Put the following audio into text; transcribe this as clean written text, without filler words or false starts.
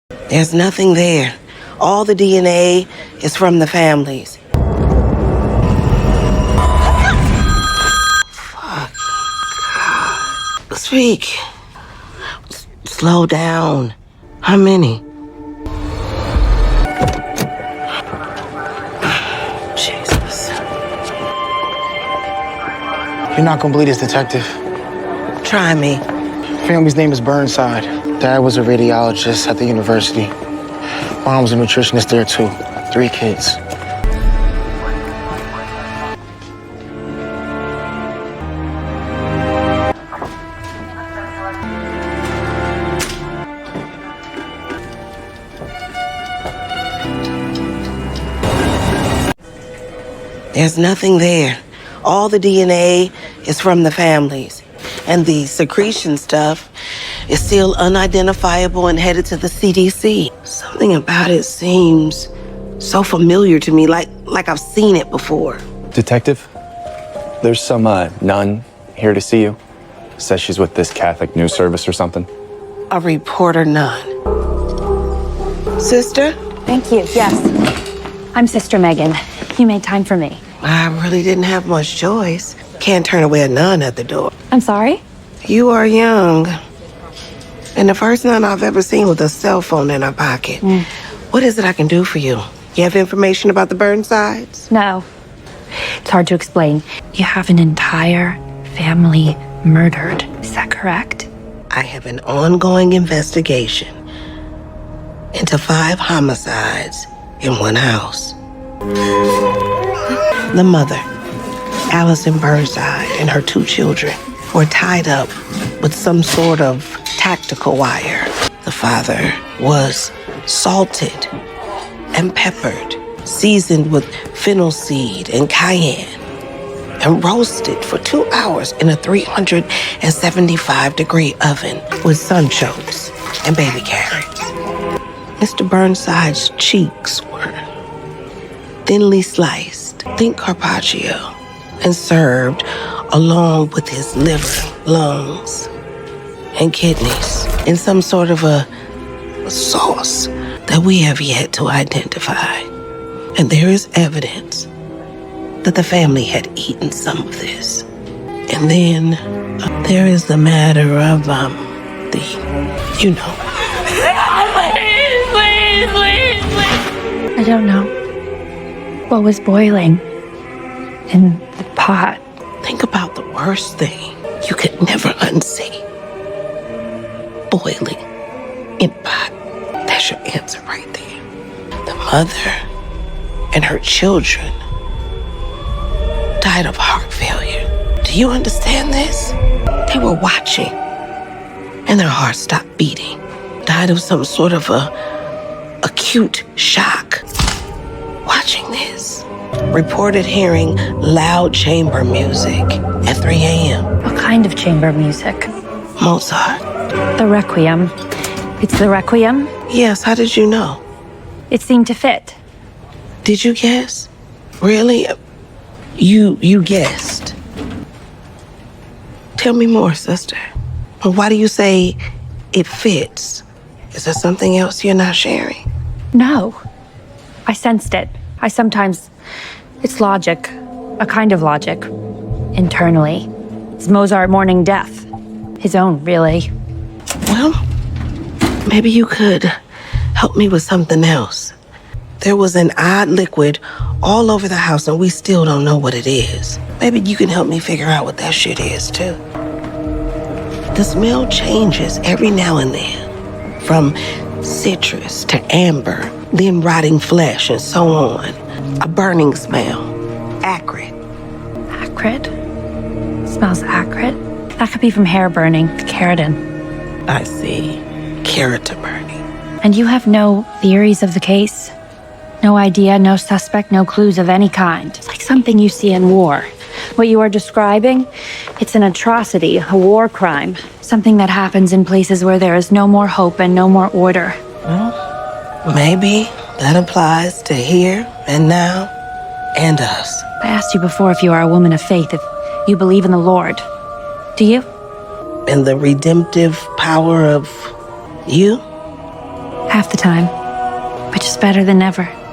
There's nothing there. All the DNA is from the families. Fuck. Speak. Slow down. How many? Jesus. You're not gonna believe this, detective. Try me. Family's name is Burnside. Dad was a radiologist at the university. Mom was a nutritionist there too. 3 kids. There's nothing there. All the DNA is from the families. And the secretion stuff is still unidentifiable and headed to the CDC. Something about it seems so familiar to me, like I've seen it before. Detective, there's some nun here to see you. Says she's with this Catholic news service or something. A reporter nun. Sister? Thank you, yes. I'm Sister Megan. You made time for me. I really didn't have much choice. Can't turn away a nun at the door. I'm sorry? You are young. And the first nun I've ever seen with a cell phone in her pocket. What is it I can do for you? You have information about the Burnsides? No. It's hard to explain. You have an entire family murdered. Is that correct? I have an ongoing investigation into 5 homicides in one house. The mother, Allison Burnside, and her 2 children were tied up with some sort of tactical wire. The father was salted and peppered, seasoned with fennel seed and cayenne, and roasted for 2 hours in a 375-degree oven with sunchokes and baby carrots. Mr. Burnside's cheeks were thinly sliced, think carpaccio, and served along with his liver, lungs, and kidneys in some sort of a sauce that we have yet to identify. And there is evidence that the family had eaten some of this. And then there is the matter of, you know. Please. I don't know. What was boiling in the pot? Think about the worst thing you could never unsee. Boiling in pot. That's your answer right there. The mother and her children died of heart failure. Do you understand this? They were watching, and their hearts stopped beating. Died of some sort of acute shock. Watching this. Reported hearing loud chamber music at 3 a.m. What kind of chamber music? Mozart. The Requiem. It's the Requiem? Yes, how did you know? It seemed to fit. Did you guess? Really? You guessed. Tell me more, sister. Why do you say it fits? Is there something else you're not sharing? No. I sensed it. It's logic. A kind of logic. Internally. It's Mozart mourning death. His own, really. Well, maybe you could help me with something else. There was an odd liquid all over the house, and we still don't know what it is. Maybe you can help me figure out what that shit is, too. The smell changes every now and then, from citrus to amber, then rotting flesh, and so on. A burning smell. Acrid. Acrid? Smells acrid? That could be from hair burning, keratin. I see. Keratin burning. And you have no theories of the case? No idea, no suspect, no clues of any kind. It's like something you see in war. What you are describing, it's an atrocity, a war crime. Something that happens in places where there is no more hope and no more order. Well, maybe that applies to here and now and us. I asked you before if you are a woman of faith, if you believe in the Lord. Do you? And the redemptive power of you? Half the time, which is better than never.